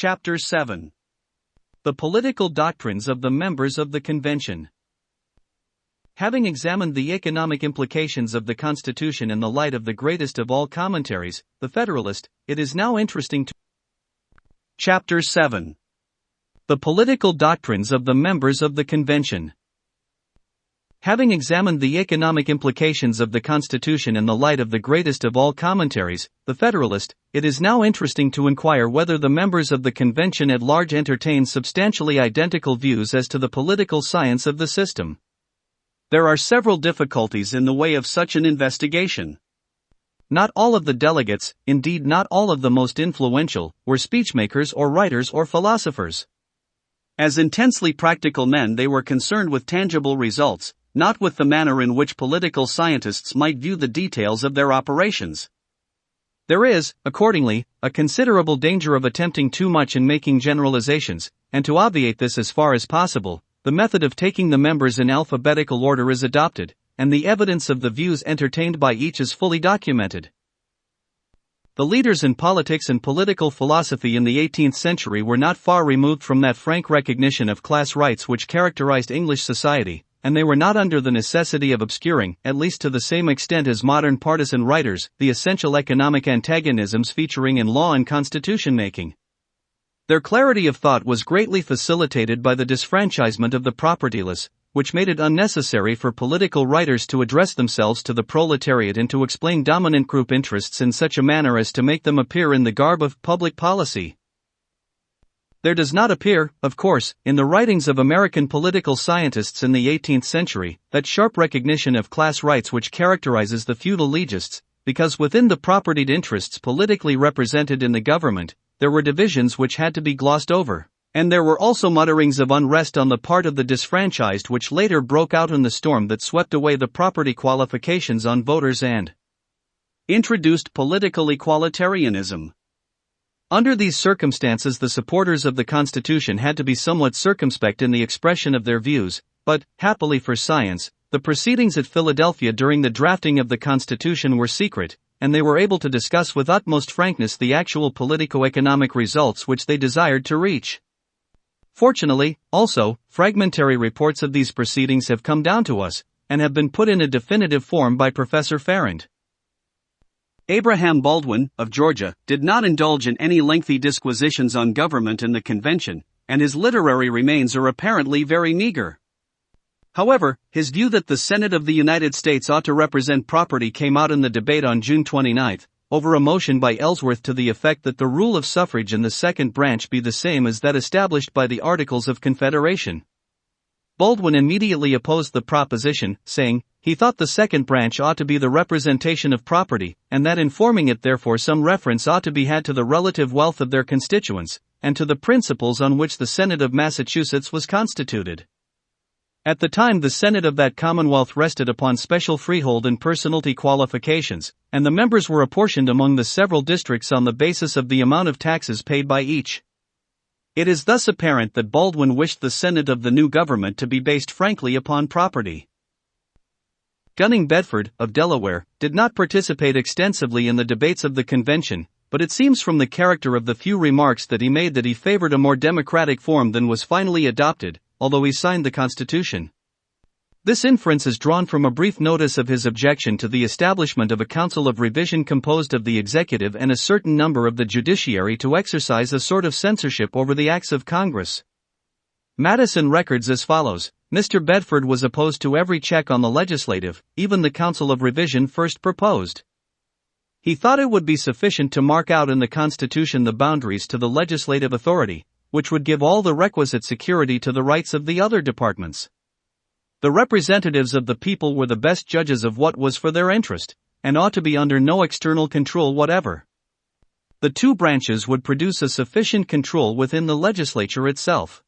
Chapter 7. The Political Doctrines of the Members of the Convention. Having examined the economic implications of the Constitution in the light of the greatest of all commentaries, the Federalist, it is now interesting to. Chapter 7. The Political Doctrines of the Members of the Convention. Having examined the economic implications of the Constitution in the light of the greatest of all commentaries, the Federalist, it is now interesting to inquire whether the members of the Convention at large entertain substantially identical views as to the political science of the system. There are several difficulties in the way of such an investigation. Not all of the delegates, indeed not all of the most influential, were speechmakers or writers or philosophers. As intensely practical men, they were concerned with tangible results, not with the manner in which political scientists might view the details of their operations. There is, accordingly, a considerable danger of attempting too much in making generalizations, and to obviate this as far as possible, the method of taking the members in alphabetical order is adopted, and the evidence of the views entertained by each is fully documented. The leaders in politics and political philosophy in the 18th century were not far removed from that frank recognition of class rights which characterized English society, and they were not under the necessity of obscuring, at least to the same extent as modern partisan writers, the essential economic antagonisms featuring in law and constitution making. Their clarity of thought was greatly facilitated by the disfranchisement of the propertyless, which made it unnecessary for political writers to address themselves to the proletariat and to explain dominant group interests in such a manner as to make them appear in the garb of public policy. There does not appear, of course, in the writings of American political scientists in the 18th century, that sharp recognition of class rights which characterizes the feudal legists, because within the propertied interests politically represented in the government, there were divisions which had to be glossed over, and there were also mutterings of unrest on the part of the disfranchised which later broke out in the storm that swept away the property qualifications on voters and introduced political equalitarianism. Under these circumstances, the supporters of the Constitution had to be somewhat circumspect in the expression of their views, but, happily for science, the proceedings at Philadelphia during the drafting of the Constitution were secret, and they were able to discuss with utmost frankness the actual politico-economic results which they desired to reach. Fortunately, also, fragmentary reports of these proceedings have come down to us, and have been put in a definitive form by Professor Farrand. Abraham Baldwin, of Georgia, did not indulge in any lengthy disquisitions on government in the convention, and his literary remains are apparently very meager. However, his view that the Senate of the United States ought to represent property came out in the debate on June 29, over a motion by Ellsworth to the effect that the rule of suffrage in the second branch be the same as that established by the Articles of Confederation. Baldwin immediately opposed the proposition, saying, he thought the second branch ought to be the representation of property, and that in forming it therefore some reference ought to be had to the relative wealth of their constituents, and to the principles on which the Senate of Massachusetts was constituted. At the time the Senate of that Commonwealth rested upon special freehold and personalty qualifications, and the members were apportioned among the several districts on the basis of the amount of taxes paid by each. It is thus apparent that Baldwin wished the Senate of the new government to be based frankly upon property. Gunning Bedford, of Delaware, did not participate extensively in the debates of the convention, but it seems from the character of the few remarks that he made that he favored a more democratic form than was finally adopted, although he signed the Constitution. This inference is drawn from a brief notice of his objection to the establishment of a council of revision composed of the executive and a certain number of the judiciary to exercise a sort of censorship over the acts of Congress. Madison records as follows: Mr. Bedford was opposed to every check on the legislative, even the council of revision first proposed. He thought it would be sufficient to mark out in the Constitution the boundaries to the legislative authority, which would give all the requisite security to the rights of the other departments. The representatives of the people were the best judges of what was for their interest, and ought to be under no external control whatever. The two branches would produce a sufficient control within the legislature itself.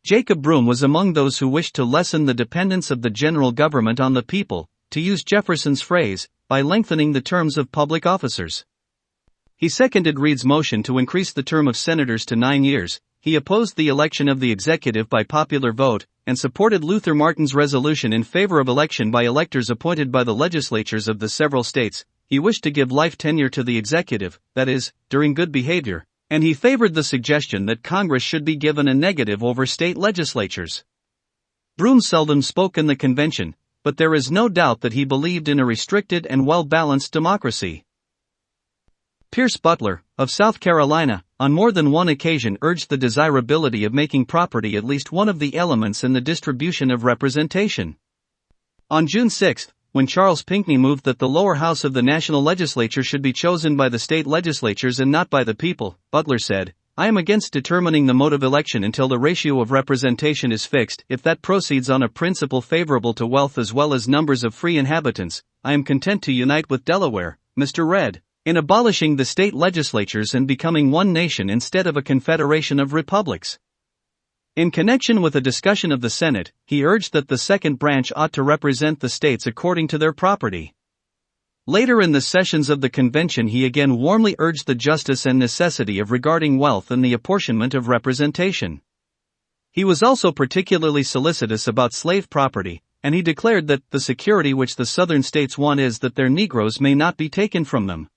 Jacob Broome was among those who wished to lessen the dependence of the general government on the people, to use Jefferson's phrase, by lengthening the terms of public officers. He seconded Reed's motion to increase the term of senators to 9 years. He opposed the election of the executive by popular vote, and supported Luther Martin's resolution in favor of election by electors appointed by the legislatures of the several states. He wished to give life tenure to the executive, that is, during good behavior, And he favored the suggestion that Congress should be given a negative over state legislatures. Broome seldom spoke in the convention, but there is no doubt that he believed in a restricted and well-balanced democracy. Pierce Butler, of South Carolina, on more than one occasion urged the desirability of making property at least one of the elements in the distribution of representation. On June 6, when Charles Pinckney moved that the lower house of the national legislature should be chosen by the state legislatures and not by the people, Butler said, "I am against determining the mode of election until the ratio of representation is fixed. If that proceeds on a principle favorable to wealth as well as numbers of free inhabitants, I am content to unite with Delaware, Mr. Read, in abolishing the state legislatures and becoming one nation instead of a confederation of republics." In connection with a discussion of the Senate, he urged that the second branch ought to represent the states according to their property. Later in the sessions of the convention, he again warmly urged the justice and necessity of regarding wealth and the apportionment of representation. He was also particularly solicitous about slave property, and he declared that the security which the southern states want is that their Negroes may not be taken from them.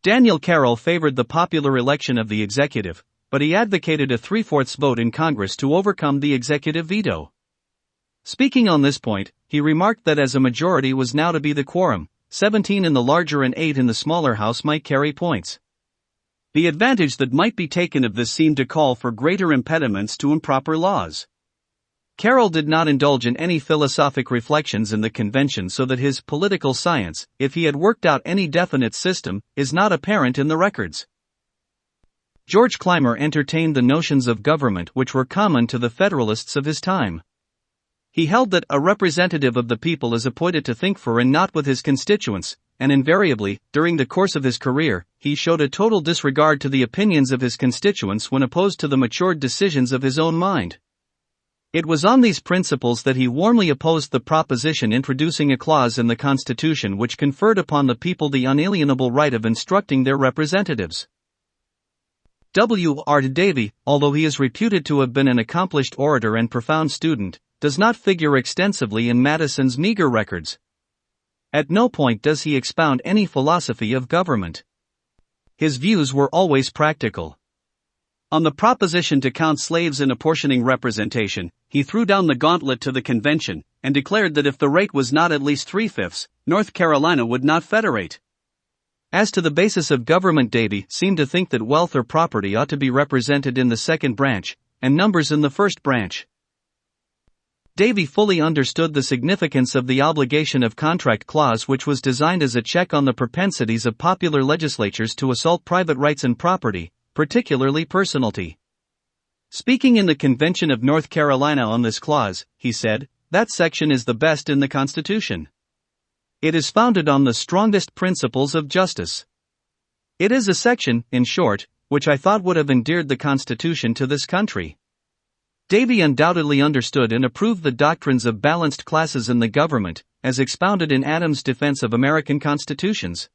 Daniel Carroll favored the popular election of the executive, but he advocated a 3/4 vote in Congress to overcome the executive veto. Speaking on this point, he remarked that as a majority was now to be the quorum, 17 in the larger and 8 in the smaller house might carry points. The advantage that might be taken of this seemed to call for greater impediments to improper laws. Carroll did not indulge in any philosophic reflections in the convention, so that his political science, if he had worked out any definite system, is not apparent in the records. George Clymer entertained the notions of government which were common to the Federalists of his time. He held that a representative of the people is appointed to think for and not with his constituents, and invariably, during the course of his career, he showed a total disregard to the opinions of his constituents when opposed to the matured decisions of his own mind. It was on these principles that he warmly opposed the proposition introducing a clause in the Constitution which conferred upon the people the unalienable right of instructing their representatives. W. R. Davie, although he is reputed to have been an accomplished orator and profound student, does not figure extensively in Madison's meager records. At no point does he expound any philosophy of government. His views were always practical. On the proposition to count slaves in apportioning representation, he threw down the gauntlet to the convention, and declared that if the rate was not at least 3/5, North Carolina would not federate. As to the basis of government, Davie seemed to think that wealth or property ought to be represented in the second branch, and numbers in the first branch. Davie fully understood the significance of the obligation of contract clause, which was designed as a check on the propensities of popular legislatures to assault private rights and property, particularly personalty. Speaking in the Convention of North Carolina on this clause, he said, "That section is the best in the Constitution. It is founded on the strongest principles of justice. It is a section, in short, which I thought would have endeared the Constitution to this country." Davie undoubtedly understood and approved the doctrines of balanced classes in the government, as expounded in Adams' defense of American constitutions.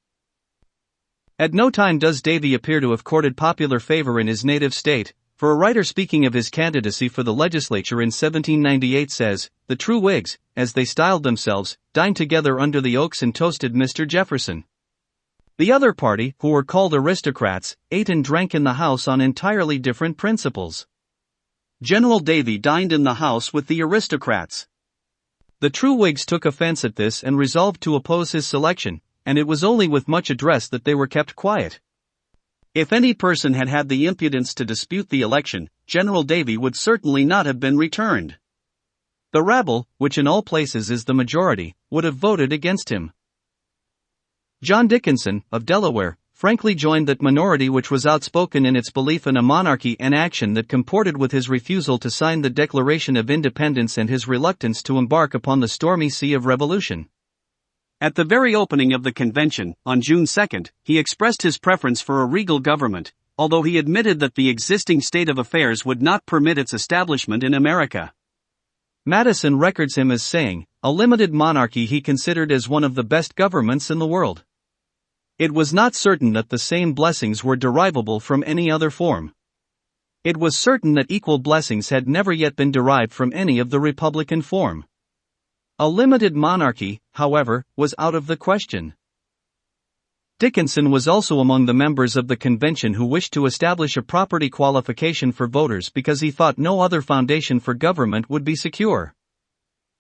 At no time does Davie appear to have courted popular favor in his native state, for a writer speaking of his candidacy for the legislature in 1798 says, "The true Whigs, as they styled themselves, dined together under the oaks and toasted Mr. Jefferson. The other party, who were called aristocrats, ate and drank in the House on entirely different principles." General Davie dined in the House with the aristocrats. The true Whigs took offense at this and resolved to oppose his selection, and it was only with much address that they were kept quiet. If any person had had the impudence to dispute the election, General Davie would certainly not have been returned. The rabble, which in all places is the majority, would have voted against him. John Dickinson, of Delaware, frankly joined that minority which was outspoken in its belief in a monarchy, an action that comported with his refusal to sign the Declaration of Independence and his reluctance to embark upon the stormy sea of revolution. At the very opening of the convention, on June 2, he expressed his preference for a regal government, although he admitted that the existing state of affairs would not permit its establishment in America. Madison records him as saying, "A limited monarchy he considered as one of the best governments in the world." It was not certain that the same blessings were derivable from any other form. It was certain that equal blessings had never yet been derived from any of the republican form. A limited monarchy, however, was out of the question. Dickinson was also among the members of the convention who wished to establish a property qualification for voters because he thought no other foundation for government would be secure.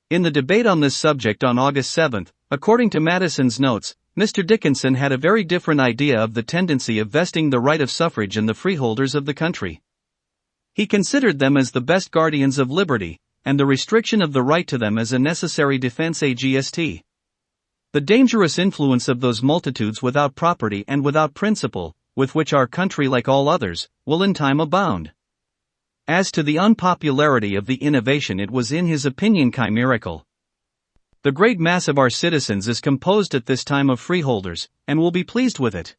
In the debate on this subject on August 7, according to Madison's notes, Mr. Dickinson had a very different idea of the tendency of vesting the right of suffrage in the freeholders of the country. He considered them as the best guardians of liberty, and the restriction of the right to them as a necessary defense against the dangerous influence of those multitudes without property and without principle, with which our country, like all others, will in time abound. As to the unpopularity of the innovation, it was in his opinion chimerical. The great mass of our citizens is composed at this time of freeholders, and will be pleased with it.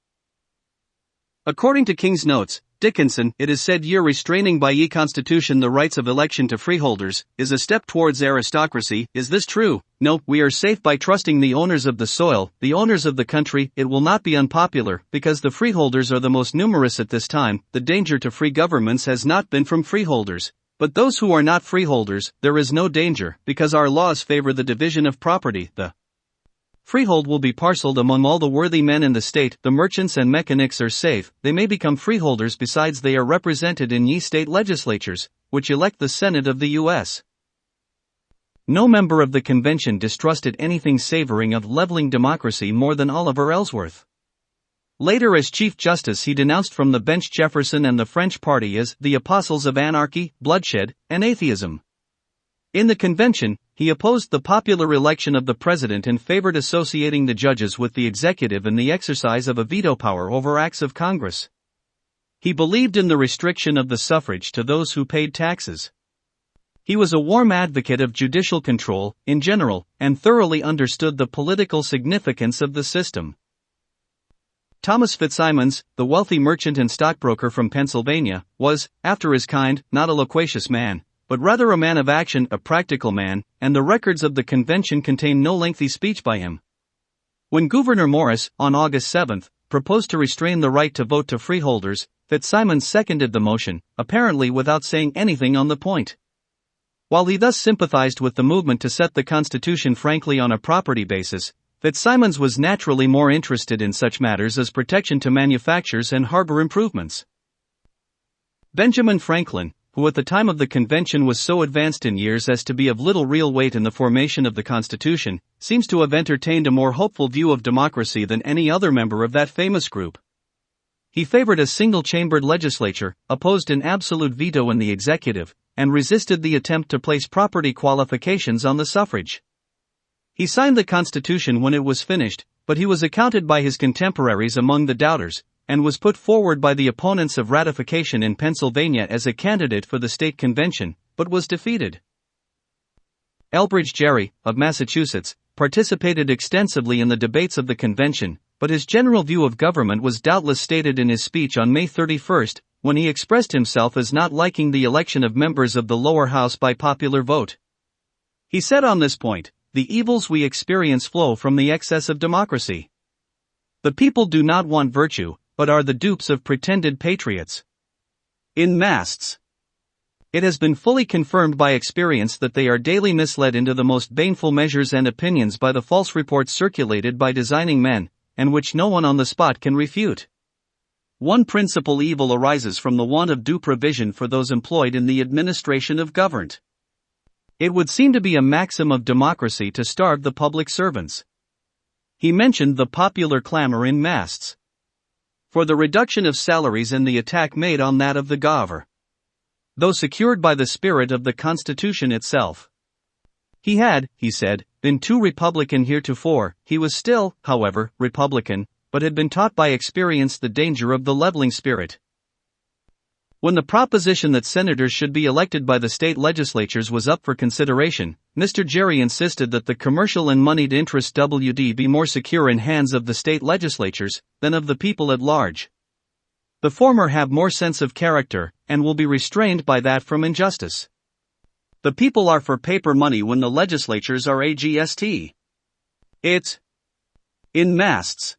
According to King's notes, Dickinson, it is said year restraining by ye constitution the rights of election to freeholders, is a step towards aristocracy. Is this true? No, we are safe by trusting the owners of the soil, the owners of the country. It will not be unpopular, because the freeholders are the most numerous at this time. The danger to free governments has not been from freeholders, but those who are not freeholders. There is no danger, because our laws favor the division of property. The freehold will be parceled among all the worthy men in the state. The merchants and mechanics are safe, they may become freeholders. Besides, they are represented in ye state legislatures, which elect the Senate of the U.S. No member of the convention distrusted anything savoring of leveling democracy more than Oliver Ellsworth. Later, as Chief Justice, he denounced from the bench Jefferson and the French party as the apostles of anarchy, bloodshed, and atheism. In the convention, he opposed the popular election of the president and favored associating the judges with the executive in the exercise of a veto power over acts of Congress. He believed in the restriction of the suffrage to those who paid taxes. He was a warm advocate of judicial control, in general, and thoroughly understood the political significance of the system. Thomas Fitzsimons, the wealthy merchant and stockbroker from Pennsylvania, was, after his kind, not a loquacious man, but rather a man of action, a practical man, and the records of the convention contain no lengthy speech by him. When Gouverneur Morris, on August 7, proposed to restrain the right to vote to freeholders, Fitzsimons seconded the motion, apparently without saying anything on the point. While he thus sympathized with the movement to set the Constitution frankly on a property basis, Fitzsimons was naturally more interested in such matters as protection to manufactures and harbor improvements. Benjamin Franklin, who at the time of the convention was so advanced in years as to be of little real weight in the formation of the Constitution, seems to have entertained a more hopeful view of democracy than any other member of that famous group. He favored a single-chambered legislature, opposed an absolute veto in the executive, and resisted the attempt to place property qualifications on the suffrage. He signed the Constitution when it was finished, but he was accounted by his contemporaries among the doubters, and was put forward by the opponents of ratification in Pennsylvania as a candidate for the state convention, but was defeated. Elbridge Gerry, of Massachusetts, participated extensively in the debates of the convention, but his general view of government was doubtless stated in his speech on May 31, when he expressed himself as not liking the election of members of the lower house by popular vote. He said on this point, "The evils we experience flow from the excess of democracy. The people do not want virtue, but are the dupes of pretended patriots. In masts, it has been fully confirmed by experience that they are daily misled into the most baneful measures and opinions by the false reports circulated by designing men, and which no one on the spot can refute. One principal evil arises from the want of due provision for those employed in the administration of government. It would seem to be a maxim of democracy to starve the public servants." He mentioned the popular clamor in masts for the reduction of salaries and the attack made on that of the Governor. Though secured by the spirit of the Constitution itself, he had, he said, been too Republican heretofore. He was still, however, Republican, but had been taught by experience the danger of the leveling spirit. When the proposition that senators should be elected by the state legislatures was up for consideration, Mr. Gerry insisted that the commercial and moneyed interest be more secure in hands of the state legislatures than of the people at large. The former have more sense of character, and will be restrained by that from injustice. The people are for paper money when the legislatures are against it. In masts.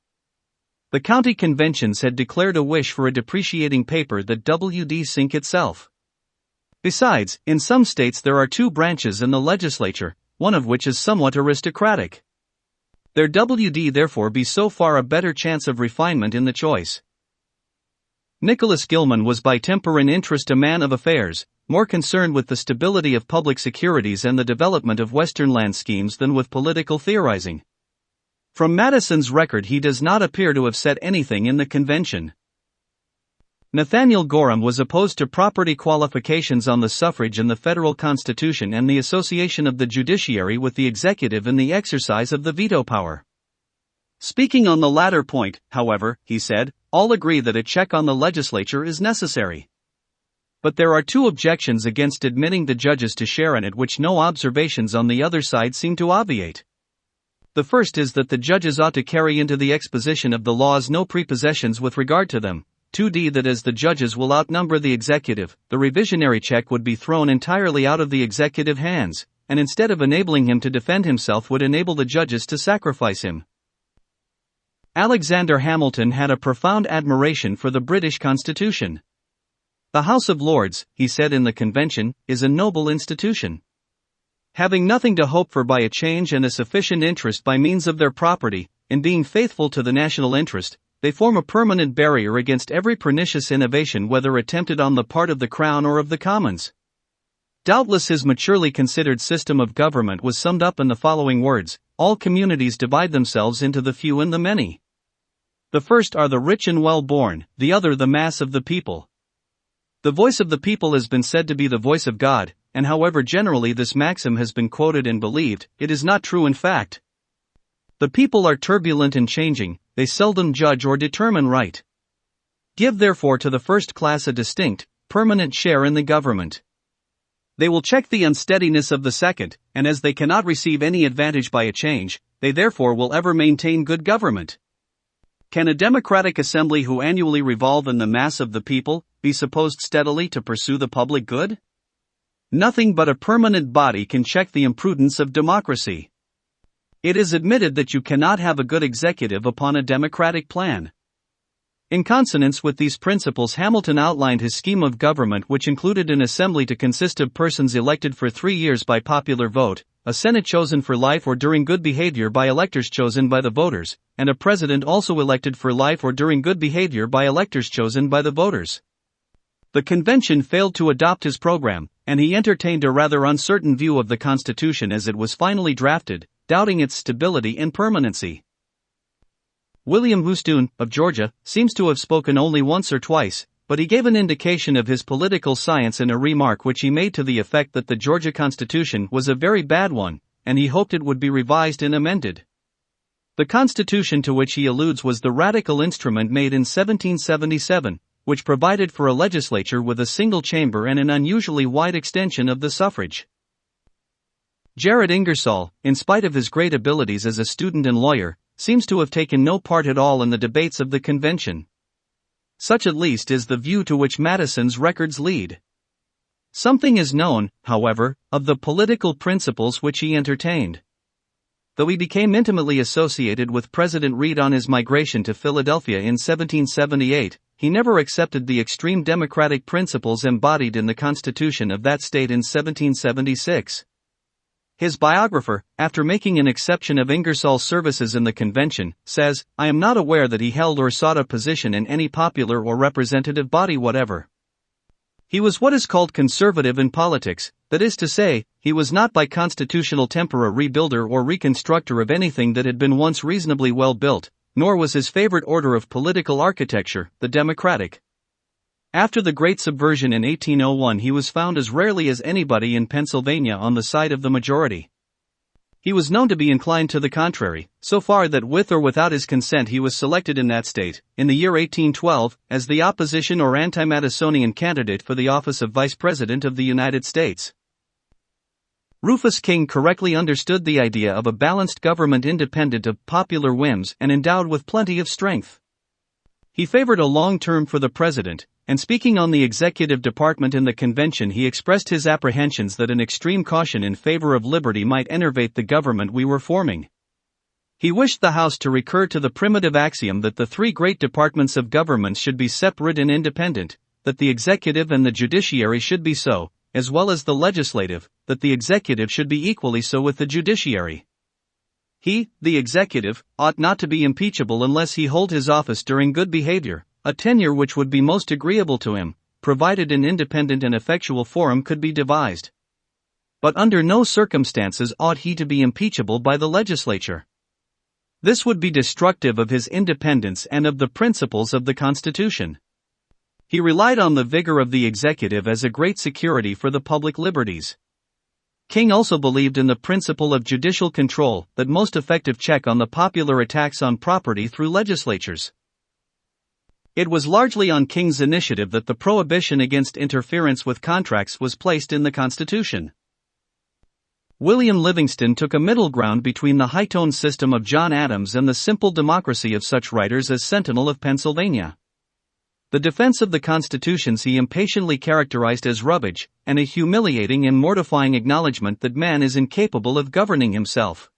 The county conventions had declared a wish for a depreciating paper that would sink itself. Besides, in some states there are two branches in the legislature, one of which is somewhat aristocratic. There would therefore be so far a better chance of refinement in the choice. Nicholas Gilman was by temper and interest a man of affairs, more concerned with the stability of public securities and the development of Western land schemes than with political theorizing. From Madison's record he does not appear to have said anything in the convention. Nathaniel Gorham was opposed to property qualifications on the suffrage and the federal constitution and the association of the judiciary with the executive in the exercise of the veto power. Speaking on the latter point, however, he said, all agree that a check on the legislature is necessary. But there are two objections against admitting the judges to share in it which no observations on the other side seem to obviate. The first is that the judges ought to carry into the exposition of the laws no prepossessions with regard to them. 2d That as the judges will outnumber the executive, the revisionary check would be thrown entirely out of the executive hands, and instead of enabling him to defend himself would enable the judges to sacrifice him. Alexander Hamilton had a profound admiration for the British Constitution. The House of Lords, he said in the convention, is a noble institution. Having nothing to hope for by a change and a sufficient interest by means of their property, in being faithful to the national interest, they form a permanent barrier against every pernicious innovation whether attempted on the part of the Crown or of the Commons. Doubtless his maturely considered system of government was summed up in the following words: all communities divide themselves into the few and the many. The first are the rich and well-born, the other the mass of the people. The voice of the people has been said to be the voice of God, and however generally this maxim has been quoted and believed, it is not true in fact. The people are turbulent and changing, they seldom judge or determine right. Give therefore to the first class a distinct, permanent share in the government. They will check the unsteadiness of the second, and as they cannot receive any advantage by a change, they therefore will ever maintain good government. Can a democratic assembly who annually revolve in the mass of the people, be supposed steadily to pursue the public good? Nothing but a permanent body can check the imprudence of democracy. It is admitted that you cannot have a good executive upon a democratic plan. In consonance with these principles, Hamilton outlined his scheme of government, which included an assembly to consist of persons elected for 3 years by popular vote, a senate chosen for life or during good behavior by electors chosen by the voters, and a president also elected for life or during good behavior by electors chosen by the voters. The convention failed to adopt his program, and he entertained a rather uncertain view of the Constitution as it was finally drafted, doubting its stability and permanency. William Houstone, of Georgia, seems to have spoken only once or twice, but he gave an indication of his political science in a remark which he made to the effect that the Georgia Constitution was a very bad one, and he hoped it would be revised and amended. The Constitution to which he alludes was the radical instrument made in 1777, which provided for a legislature with a single chamber and an unusually wide extension of the suffrage. Jared Ingersoll, in spite of his great abilities as a student and lawyer, seems to have taken no part at all in the debates of the convention. Such at least is the view to which Madison's records lead. Something is known, however, of the political principles which he entertained. Though he became intimately associated with President Reed on his migration to Philadelphia in 1778, he never accepted the extreme democratic principles embodied in the Constitution of that state in 1776. His biographer, after making an exception of Ingersoll's services in the convention, says, "I am not aware that he held or sought a position in any popular or representative body whatever. He was what is called conservative in politics, that is to say, he was not by constitutional temper a rebuilder or reconstructor of anything that had been once reasonably well built, nor was his favorite order of political architecture, the democratic. After the Great Subversion in 1801 he was found as rarely as anybody in Pennsylvania on the side of the majority. He was known to be inclined to the contrary, so far that with or without his consent he was selected in that state, in the year 1812, as the opposition or anti-Madisonian candidate for the office of Vice President of the United States. Rufus King correctly understood the idea of a balanced government independent of popular whims and endowed with plenty of strength. He favored a long term for the president, and speaking on the executive department in the convention he expressed his apprehensions that an extreme caution in favor of liberty might enervate the government we were forming. He wished the House to recur to the primitive axiom that the three great departments of government should be separate and independent, that the executive and the judiciary should be so, as well as the legislative, that the executive should be equally so with the judiciary. He, the executive, ought not to be impeachable unless he hold his office during good behavior, a tenure which would be most agreeable to him, provided an independent and effectual forum could be devised. But under no circumstances ought he to be impeachable by the legislature. This would be destructive of his independence and of the principles of the Constitution. He relied on the vigor of the executive as a great security for the public liberties. King also believed in the principle of judicial control, that most effective check on the popular attacks on property through legislatures. It was largely on King's initiative that the prohibition against interference with contracts was placed in the Constitution. William Livingston took a middle ground between the high-toned system of John Adams and the simple democracy of such writers as Sentinel of Pennsylvania. The defense of the constitutions he impatiently characterized as rubbish, and a humiliating and mortifying acknowledgement that man is incapable of governing himself.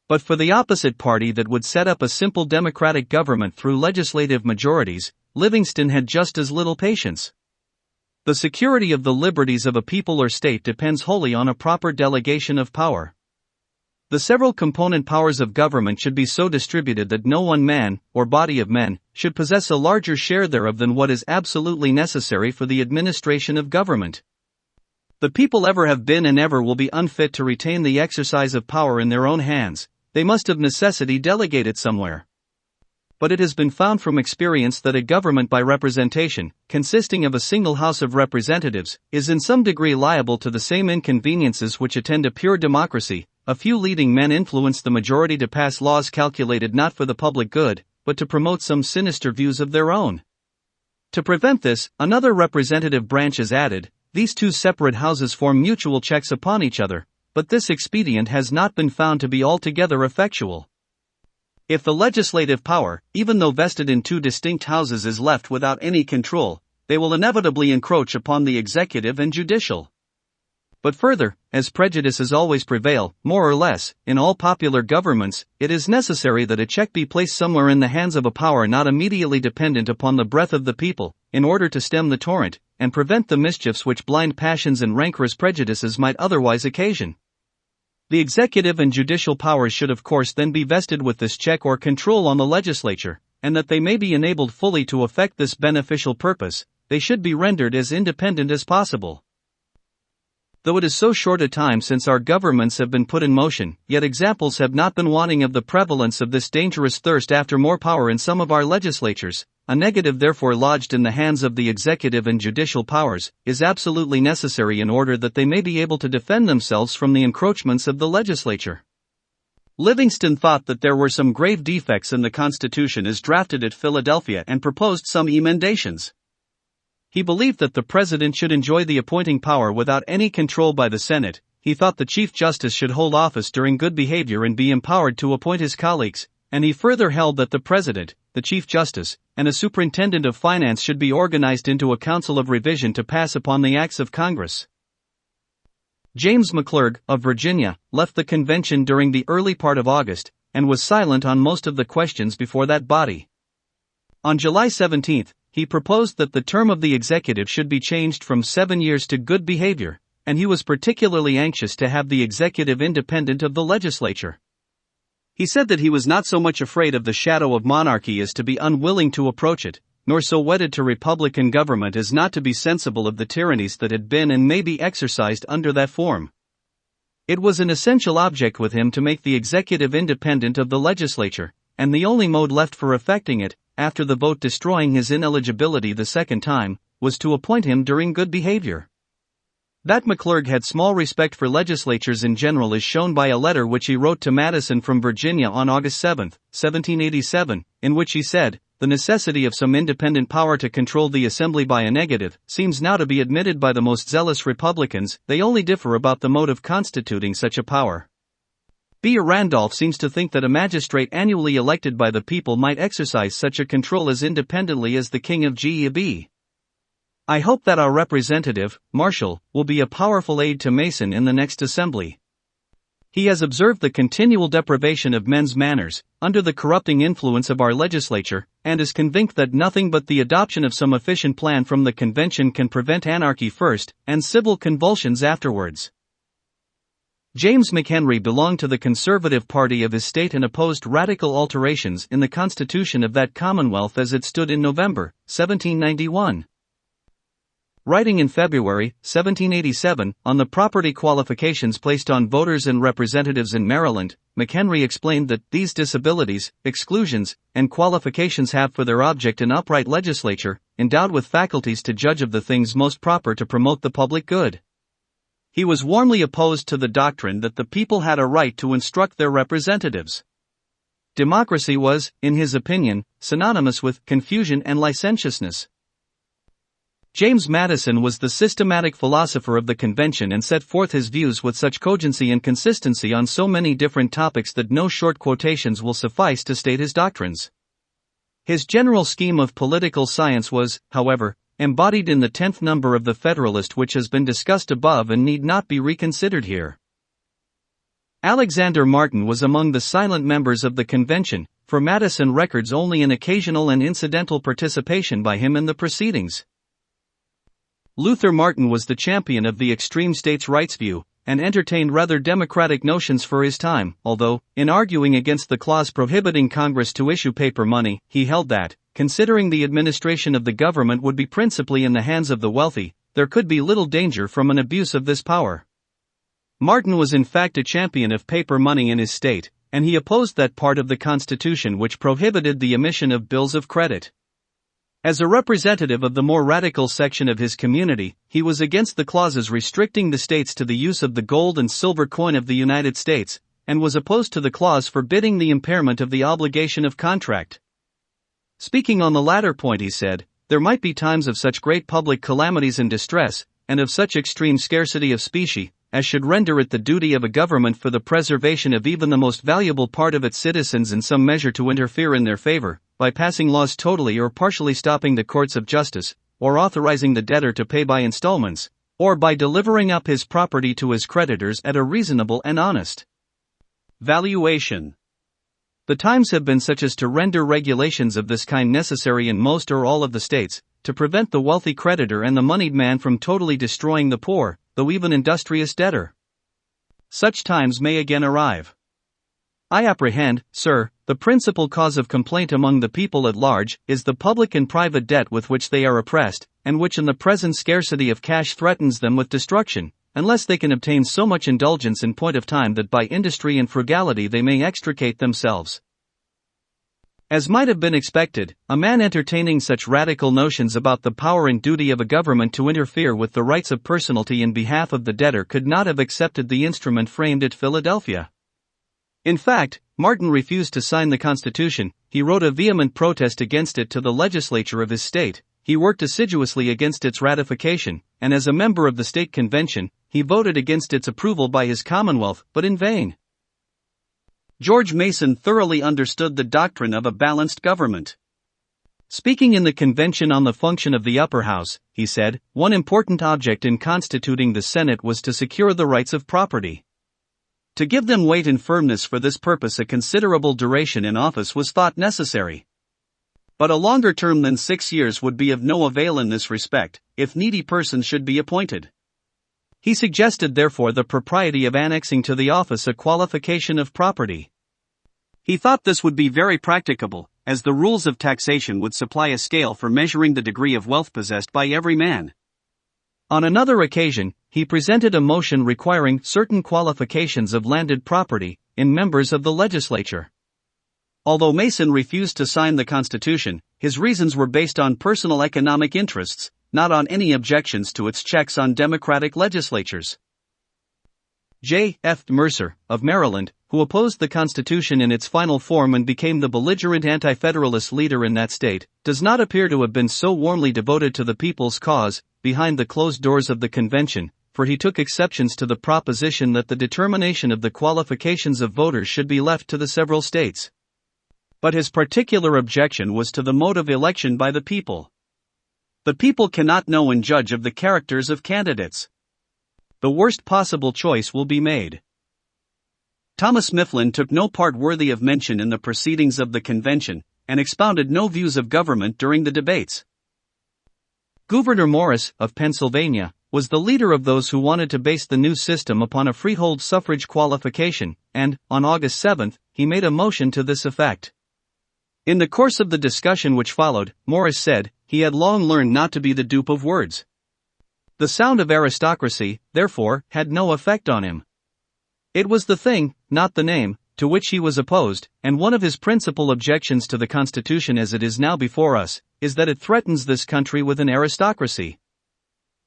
But for the opposite party that would set up a simple democratic government through legislative majorities, Livingston had just as little patience. The security of the liberties of a people or state depends wholly on a proper delegation of power. The several component powers of government should be so distributed that no one man, or body of men, should possess a larger share thereof than what is absolutely necessary for the administration of government. The people ever have been and ever will be unfit to retain the exercise of power in their own hands, they must of necessity delegate it somewhere. But it has been found from experience that a government by representation, consisting of a single House of Representatives, is in some degree liable to the same inconveniences which attend a pure democracy. A few leading men influence the majority to pass laws calculated not for the public good, but to promote some sinister views of their own. To prevent this, another representative branch is added. These two separate houses form mutual checks upon each other, but this expedient has not been found to be altogether effectual. If the legislative power, even though vested in two distinct houses, is left without any control, they will inevitably encroach upon the executive and judicial. But further, as prejudices always prevail, more or less, in all popular governments, it is necessary that a check be placed somewhere in the hands of a power not immediately dependent upon the breath of the people, in order to stem the torrent, and prevent the mischiefs which blind passions and rancorous prejudices might otherwise occasion. The executive and judicial powers should of course then be vested with this check or control on the legislature, and that they may be enabled fully to effect this beneficial purpose, they should be rendered as independent as possible. Though it is so short a time since our governments have been put in motion, yet examples have not been wanting of the prevalence of this dangerous thirst after more power in some of our legislatures. A negative therefore lodged in the hands of the executive and judicial powers is absolutely necessary in order that they may be able to defend themselves from the encroachments of the legislature. Livingston thought that there were some grave defects in the Constitution as drafted at Philadelphia and proposed some emendations. He believed that the President should enjoy the appointing power without any control by the Senate. He thought the Chief Justice should hold office during good behavior and be empowered to appoint his colleagues, and he further held that the President, the Chief Justice, and a Superintendent of Finance should be organized into a Council of Revision to pass upon the acts of Congress. James McClurg, of Virginia, left the convention during the early part of August, and was silent on most of the questions before that body. On July 17, he proposed that the term of the executive should be changed from 7 years to good behavior, and he was particularly anxious to have the executive independent of the legislature. He said that he was not so much afraid of the shadow of monarchy as to be unwilling to approach it, nor so wedded to republican government as not to be sensible of the tyrannies that had been and may be exercised under that form. It was an essential object with him to make the executive independent of the legislature, and the only mode left for effecting it, after the vote destroying his ineligibility the second time, was to appoint him during good behavior. That McClurg had small respect for legislatures in general is shown by a letter which he wrote to Madison from Virginia on August 7, 1787, in which he said, "The necessity of some independent power to control the assembly by a negative seems now to be admitted by the most zealous Republicans, they only differ about the mode of constituting such a power." B. Randolph seems to think that a magistrate annually elected by the people might exercise such a control as independently as the King of Geb. I hope that our representative, Marshall, will be a powerful aid to Mason in the next assembly. He has observed the continual deprivation of men's manners, under the corrupting influence of our legislature, and is convinced that nothing but the adoption of some efficient plan from the convention can prevent anarchy first, and civil convulsions afterwards. James McHenry belonged to the Conservative Party of his state and opposed radical alterations in the constitution of that Commonwealth as it stood in November, 1791. Writing in February, 1787, on the property qualifications placed on voters and representatives in Maryland, McHenry explained that these disabilities, exclusions, and qualifications have for their object an upright legislature, endowed with faculties to judge of the things most proper to promote the public good. He was warmly opposed to the doctrine that the people had a right to instruct their representatives. Democracy was, in his opinion, synonymous with confusion and licentiousness. James Madison was the systematic philosopher of the convention and set forth his views with such cogency and consistency on so many different topics that no short quotations will suffice to state his doctrines. His general scheme of political science was, however, embodied in the 10th number of the Federalist, which has been discussed above and need not be reconsidered here. Alexander Martin was among the silent members of the convention, for Madison records only an occasional and incidental participation by him in the proceedings. Luther Martin was the champion of the extreme states' rights view, and entertained rather democratic notions for his time, although, in arguing against the clause prohibiting Congress to issue paper money, he held that, considering the administration of the government would be principally in the hands of the wealthy, there could be little danger from an abuse of this power. Martin was in fact a champion of paper money in his state, and he opposed that part of the Constitution which prohibited the emission of bills of credit. As a representative of the more radical section of his community, he was against the clauses restricting the states to the use of the gold and silver coin of the United States, and was opposed to the clause forbidding the impairment of the obligation of contract. Speaking on the latter point, he said, "There might be times of such great public calamities and distress, and of such extreme scarcity of specie, as should render it the duty of a government for the preservation of even the most valuable part of its citizens in some measure to interfere in their favor, by passing laws totally or partially stopping the courts of justice, or authorizing the debtor to pay by installments, or by delivering up his property to his creditors at a reasonable and honest valuation. The times have been such as to render regulations of this kind necessary in most or all of the states, to prevent the wealthy creditor and the moneyed man from totally destroying the poor, though even industrious debtor. Such times may again arrive. I apprehend, sir, the principal cause of complaint among the people at large is the public and private debt with which they are oppressed, and which in the present scarcity of cash threatens them with destruction, unless they can obtain so much indulgence in point of time that by industry and frugality they may extricate themselves. As might have been expected, a man entertaining such radical notions about the power and duty of a government to interfere with the rights of personality in behalf of the debtor could not have accepted the instrument framed at Philadelphia. In fact, Martin refused to sign the Constitution. He wrote a vehement protest against it to the legislature of his state. He worked assiduously against its ratification, and as a member of the state convention, he voted against its approval by his Commonwealth, but in vain. George Mason thoroughly understood the doctrine of a balanced government. Speaking in the convention on the function of the upper house, he said, "One important object in constituting the Senate was to secure the rights of property. To give them weight and firmness for this purpose a considerable duration in office was thought necessary. But a longer term than 6 years would be of no avail in this respect, if needy persons should be appointed." He suggested therefore the propriety of annexing to the office a qualification of property. He thought this would be very practicable, as the rules of taxation would supply a scale for measuring the degree of wealth possessed by every man. On another occasion, he presented a motion requiring certain qualifications of landed property in members of the legislature. Although Mason refused to sign the Constitution, his reasons were based on personal economic interests, not on any objections to its checks on democratic legislatures. J. F. Mercer, of Maryland, who opposed the Constitution in its final form and became the belligerent anti-federalist leader in that state, does not appear to have been so warmly devoted to the people's cause, behind the closed doors of the convention, for he took exceptions to the proposition that the determination of the qualifications of voters should be left to the several states. But his particular objection was to the mode of election by the people. The people cannot know and judge of the characters of candidates. The worst possible choice will be made. Thomas Mifflin took no part worthy of mention in the proceedings of the convention, and expounded no views of government during the debates. Gouverneur Morris, of Pennsylvania, was the leader of those who wanted to base the new system upon a freehold suffrage qualification, and, on August 7, he made a motion to this effect. In the course of the discussion which followed, Morris said, he had long learned not to be the dupe of words. The sound of aristocracy, therefore, had no effect on him. It was the thing, not the name, to which he was opposed, and one of his principal objections to the Constitution as it is now before us, is that it threatens this country with an aristocracy.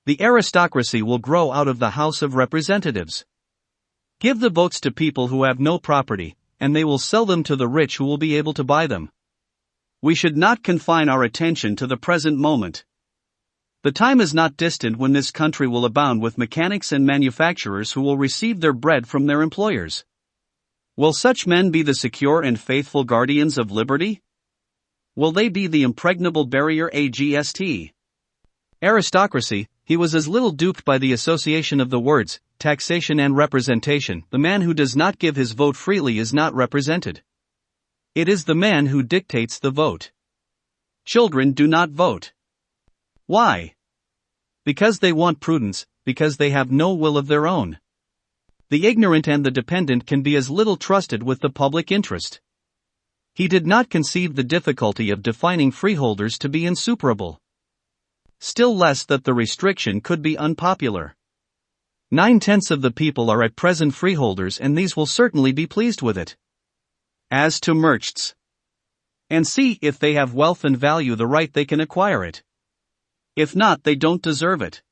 The aristocracy will grow out of the House of Representatives. Give the votes to people who have no property, and they will sell them to the rich who will be able to buy them. We should not confine our attention to the present moment. The time is not distant when this country will abound with mechanics and manufacturers who will receive their bread from their employers. Will such men be the secure and faithful guardians of liberty? Will they be the impregnable barrier against aristocracy? He was as little duped by the association of the words, taxation and representation. The man who does not give his vote freely is not represented. It is the man who dictates the vote. Children do not vote. Why? Because they want prudence, because they have no will of their own. The ignorant and the dependent can be as little trusted with the public interest. He did not conceive the difficulty of defining freeholders to be insuperable. Still less that the restriction could be unpopular. 9/10 of the people are at present freeholders, and these will certainly be pleased with it. As to merchants, and see if they have wealth and value the right they can acquire it. If not, they don't deserve it.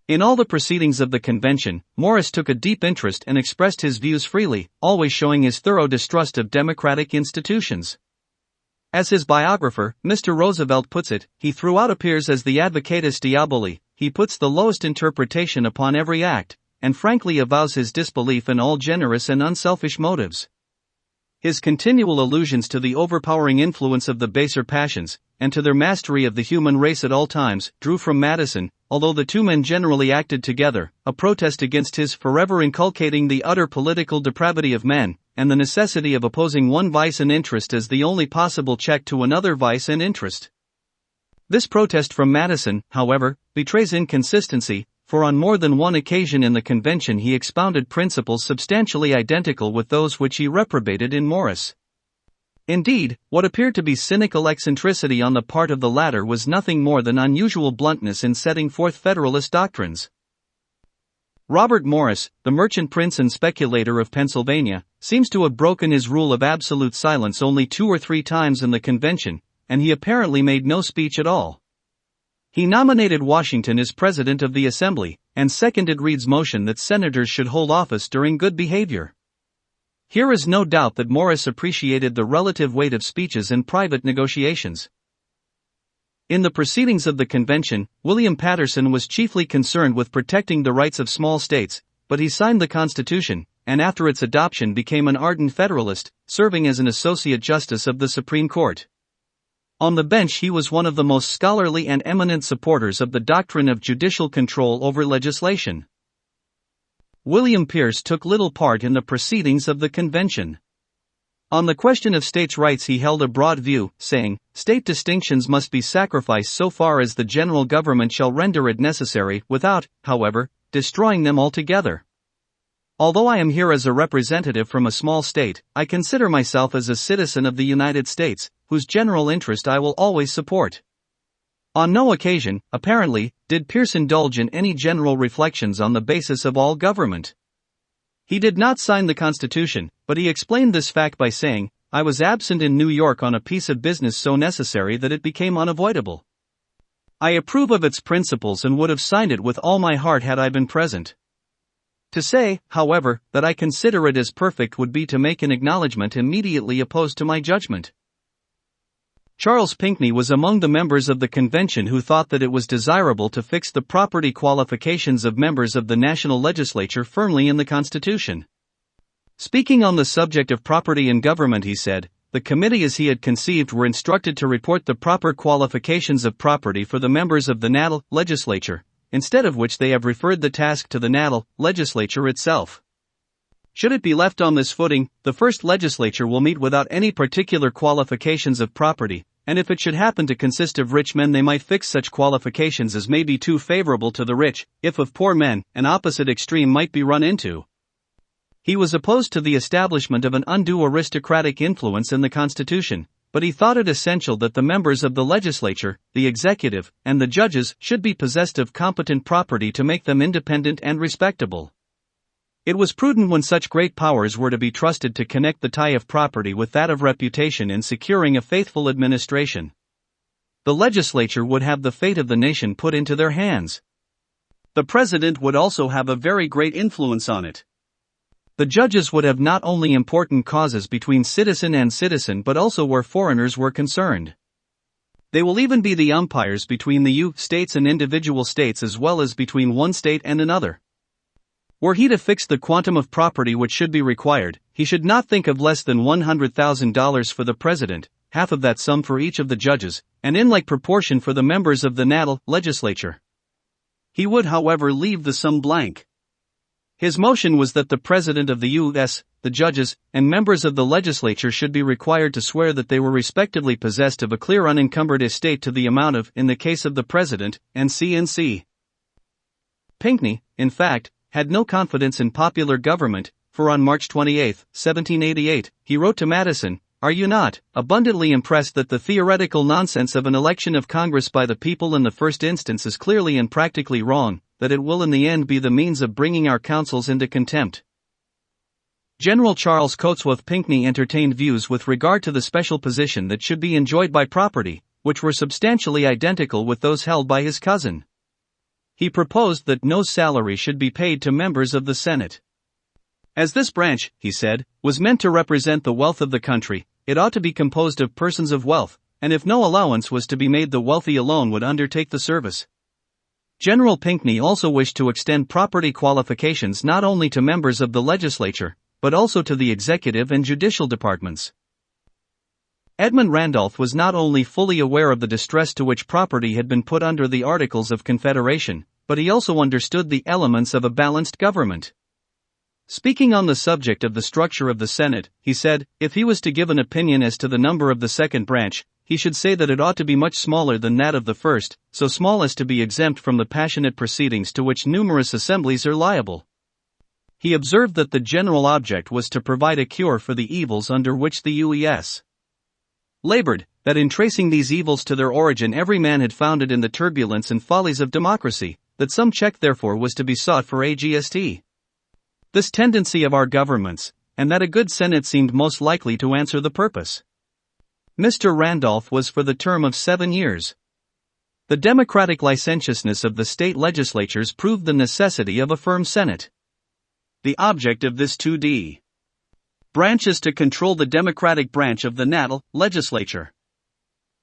In all the proceedings of the convention, Morris took a deep interest and expressed his views freely, always showing his thorough distrust of democratic institutions. As his biographer, Mr. Roosevelt puts it, he throughout appears as the advocatus diaboli. He puts the lowest interpretation upon every act, and frankly avows his disbelief in all generous and unselfish motives. His continual allusions to the overpowering influence of the baser passions, and to their mastery of the human race at all times, drew from Madison, although the two men generally acted together, a protest against his forever inculcating the utter political depravity of men, and the necessity of opposing one vice and interest as the only possible check to another vice and interest. This protest from Madison, however, betrays inconsistency, for on more than one occasion in the convention he expounded principles substantially identical with those which he reprobated in Morris. Indeed, what appeared to be cynical eccentricity on the part of the latter was nothing more than unusual bluntness in setting forth Federalist doctrines. Robert Morris, the merchant prince and speculator of Pennsylvania, seems to have broken his rule of absolute silence only 2 or 3 times in the convention, and he apparently made no speech at all. He nominated Washington as president of the Assembly, and seconded Reed's motion that senators should hold office during good behavior. Here is no doubt that Morris appreciated the relative weight of speeches in private negotiations. In the proceedings of the convention, William Paterson was chiefly concerned with protecting the rights of small states, but he signed the Constitution, and after its adoption became an ardent Federalist, serving as an Associate Justice of the Supreme Court. On the bench he was one of the most scholarly and eminent supporters of the doctrine of judicial control over legislation. William Pierce took little part in the proceedings of the convention. On the question of states' rights he held a broad view, saying, "State distinctions must be sacrificed so far as the general government shall render it necessary, without, however, destroying them altogether. Although I am here as a representative from a small state, I consider myself as a citizen of the United States, whose general interest I will always support." On no occasion, apparently, did Pierce indulge in any general reflections on the basis of all government. He did not sign the Constitution, but he explained this fact by saying, "I was absent in New York on a piece of business so necessary that it became unavoidable. I approve of its principles and would have signed it with all my heart had I been present. To say, however, that I consider it as perfect would be to make an acknowledgment immediately opposed to my judgment." Charles Pinckney was among the members of the convention who thought that it was desirable to fix the property qualifications of members of the national legislature firmly in the Constitution. Speaking on the subject of property in government, he said, "The committee as he had conceived were instructed to report the proper qualifications of property for the members of the natal legislature, instead of which they have referred the task to the natal legislature itself. Should it be left on this footing, the first legislature will meet without any particular qualifications of property, and if it should happen to consist of rich men they might fix such qualifications as may be too favorable to the rich, if of poor men, an opposite extreme might be run into. He was opposed to the establishment of an undue aristocratic influence in the Constitution, but he thought it essential that the members of the legislature, the executive, and the judges should be possessed of competent property to make them independent and respectable. It was prudent when such great powers were to be trusted to connect the tie of property with that of reputation in securing a faithful administration. The legislature would have the fate of the nation put into their hands. The president would also have a very great influence on it. The judges would have not only important causes between citizen and citizen but also where foreigners were concerned. They will even be the umpires between the states and individual states as well as between one state and another. Were he to fix the quantum of property which should be required, he should not think of less than $100,000 for the president, half of that sum for each of the judges, and in like proportion for the members of the natal legislature. He would, however, leave the sum blank. His motion was that the President of the U.S., the judges, and members of the legislature should be required to swear that they were respectively possessed of a clear unencumbered estate to the amount of, in the case of the President, N.C. Pinckney, in fact, had no confidence in popular government, for on March 28, 1788, he wrote to Madison, "Are you not abundantly impressed that the theoretical nonsense of an election of Congress by the people in the first instance is clearly and practically wrong, that it will in the end be the means of bringing our councils into contempt?" General Charles Cotesworth Pinckney entertained views with regard to the special position that should be enjoyed by property, which were substantially identical with those held by his cousin. He proposed that no salary should be paid to members of the Senate. As this branch, he said, was meant to represent the wealth of the country, it ought to be composed of persons of wealth, and if no allowance was to be made the wealthy alone would undertake the service. General Pinckney also wished to extend property qualifications not only to members of the legislature, but also to the executive and judicial departments. Edmund Randolph was not only fully aware of the distress to which property had been put under the Articles of Confederation, but he also understood the elements of a balanced government. Speaking on the subject of the structure of the Senate, he said, if he was to give an opinion as to the number of the second branch, he should say that it ought to be much smaller than that of the first, so small as to be exempt from the passionate proceedings to which numerous assemblies are liable. He observed that the general object was to provide a cure for the evils under which the U.S. labored, that in tracing these evils to their origin every man had found it in the turbulence and follies of democracy, that some check therefore was to be sought for AGST. This tendency of our governments, and that a good Senate seemed most likely to answer the purpose. Mr. Randolph was for the term of 7 years. The democratic licentiousness of the state legislatures proved the necessity of a firm Senate. The object of this 2d. branch is to control the democratic branch of the natal legislature.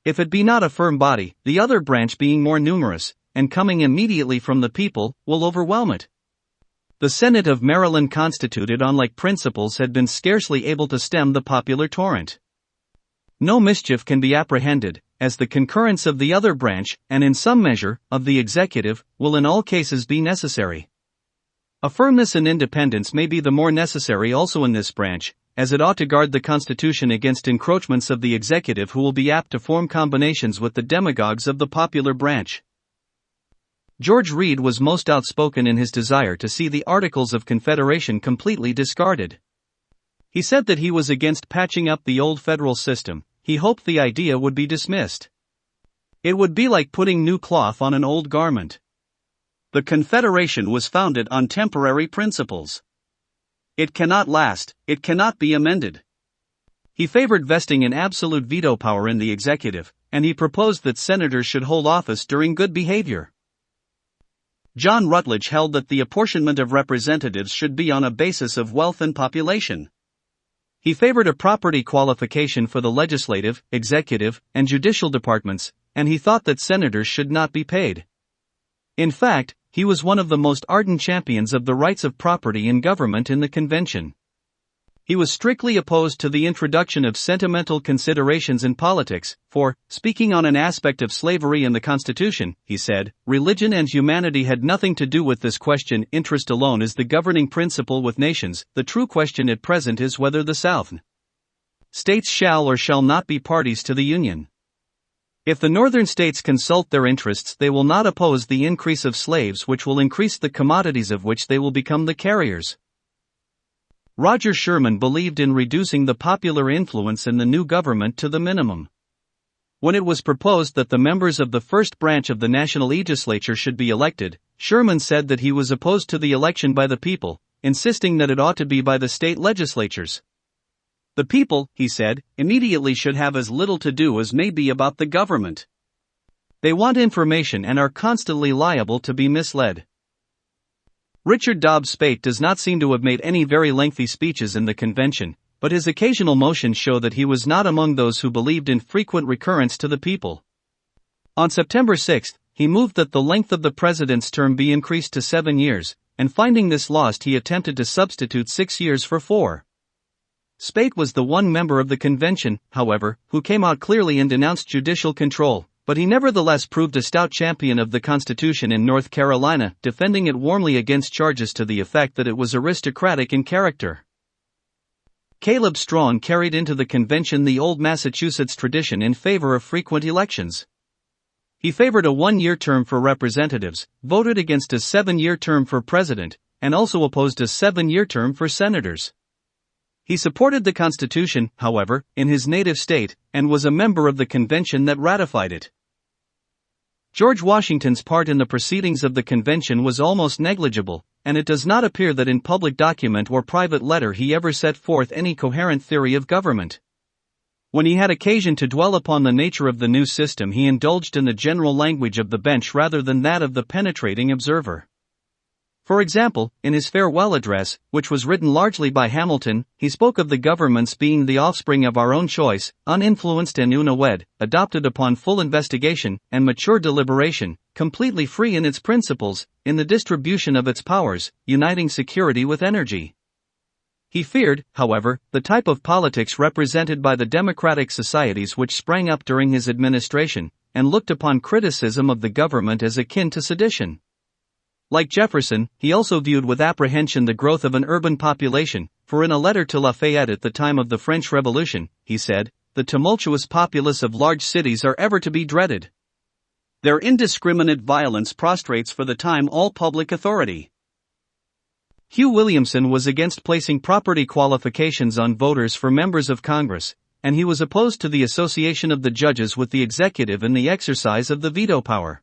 If it be not a firm body, the other branch being more numerous, and coming immediately from the people, will overwhelm it. The Senate of Maryland constituted on like principles had been scarcely able to stem the popular torrent. No mischief can be apprehended, as the concurrence of the other branch, and in some measure, of the executive, will in all cases be necessary. A firmness and independence may be the more necessary also in this branch, as it ought to guard the Constitution against encroachments of the executive who will be apt to form combinations with the demagogues of the popular branch. George Read was most outspoken in his desire to see the Articles of Confederation completely discarded. He said that he was against patching up the old federal system. He hoped the idea would be dismissed. It would be like putting new cloth on an old garment. The Confederation was founded on temporary principles. It cannot last, it cannot be amended. He favored vesting an absolute veto power in the executive, and he proposed that senators should hold office during good behavior. John Rutledge held that the apportionment of representatives should be on a basis of wealth and population. He favored a property qualification for the legislative, executive, and judicial departments, and he thought that senators should not be paid. In fact, he was one of the most ardent champions of the rights of property in government in the convention. He was strictly opposed to the introduction of sentimental considerations in politics, for, speaking on an aspect of slavery in the Constitution, he said, religion and humanity had nothing to do with this question. Interest alone is the governing principle with nations. The true question at present is whether the Southern states shall or shall not be parties to the Union. If the northern states consult their interests, they will not oppose the increase of slaves, which will increase the commodities of which they will become the carriers. Roger Sherman believed in reducing the popular influence in the new government to the minimum. When it was proposed that the members of the first branch of the national legislature should be elected, Sherman said that he was opposed to the election by the people, insisting that it ought to be by the state legislatures. The people, he said, immediately should have as little to do as may be about the government. They want information and are constantly liable to be misled. Richard Dobbs Speight does not seem to have made any very lengthy speeches in the convention, but his occasional motions show that he was not among those who believed in frequent recurrence to the people. On September 6, he moved that the length of the president's term be increased to 7 years, and finding this lost, he attempted to substitute 6 years for 4. Speight was the one member of the convention, however, who came out clearly and denounced judicial control, but he nevertheless proved a stout champion of the Constitution in North Carolina, defending it warmly against charges to the effect that it was aristocratic in character. Caleb Strachan carried into the convention the old Massachusetts tradition in favor of frequent elections. He favored a 1-year term for representatives, voted against a 7-year term for president, and also opposed a 7-year term for senators. He supported the Constitution, however, in his native state, and was a member of the convention that ratified it. George Washington's part in the proceedings of the convention was almost negligible, and it does not appear that in public document or private letter he ever set forth any coherent theory of government. When he had occasion to dwell upon the nature of the new system, he indulged in the general language of the bench rather than that of the penetrating observer. For example, in his farewell address, which was written largely by Hamilton, he spoke of the governments being the offspring of our own choice, uninfluenced and unawed, adopted upon full investigation and mature deliberation, completely free in its principles, in the distribution of its powers, uniting security with energy. He feared, however, the type of politics represented by the democratic societies which sprang up during his administration, and looked upon criticism of the government as akin to sedition. Like Jefferson, he also viewed with apprehension the growth of an urban population, for in a letter to Lafayette at the time of the French Revolution, he said, "The tumultuous populace of large cities are ever to be dreaded. Their indiscriminate violence prostrates for the time all public authority." Hugh Williamson was against placing property qualifications on voters for members of Congress, and he was opposed to the association of the judges with the executive in the exercise of the veto power.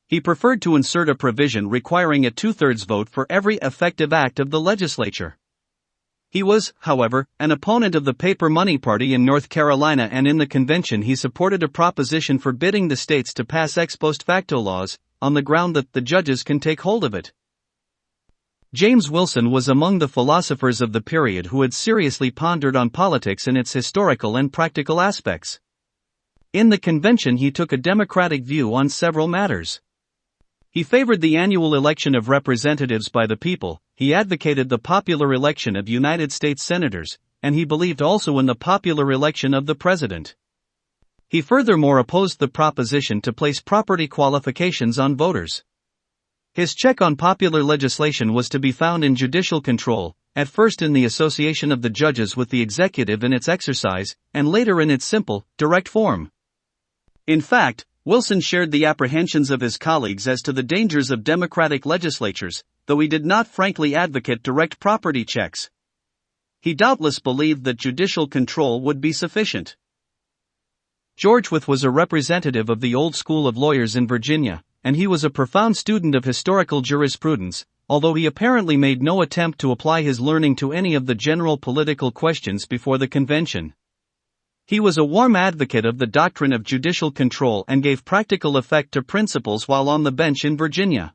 He preferred to insert a provision requiring a 2/3 vote for every effective act of the legislature. He was, however, an opponent of the paper money party in North Carolina, and in the convention he supported a proposition forbidding the states to pass ex post facto laws, on the ground that the judges can take hold of it. James Wilson was among the philosophers of the period who had seriously pondered on politics in its historical and practical aspects. In the convention he took a democratic view on several matters. He favored the annual election of representatives by the people, he advocated the popular election of United States senators, and he believed also in the popular election of the president. He furthermore opposed the proposition to place property qualifications on voters. His check on popular legislation was to be found in judicial control, at first in the association of the judges with the executive in its exercise, and later in its simple, direct form. In fact, Wilson shared the apprehensions of his colleagues as to the dangers of democratic legislatures, though he did not frankly advocate direct property checks. He doubtless believed that judicial control would be sufficient. George Wythe was a representative of the old school of lawyers in Virginia, and he was a profound student of historical jurisprudence, although he apparently made no attempt to apply his learning to any of the general political questions before the convention. He was a warm advocate of the doctrine of judicial control and gave practical effect to principles while on the bench in Virginia.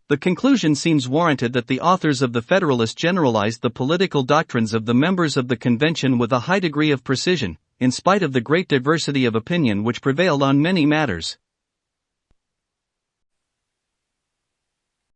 The conclusion seems warranted that the authors of the Federalist generalized the political doctrines of the members of the convention with a high degree of precision, in spite of the great diversity of opinion which prevailed on many matters.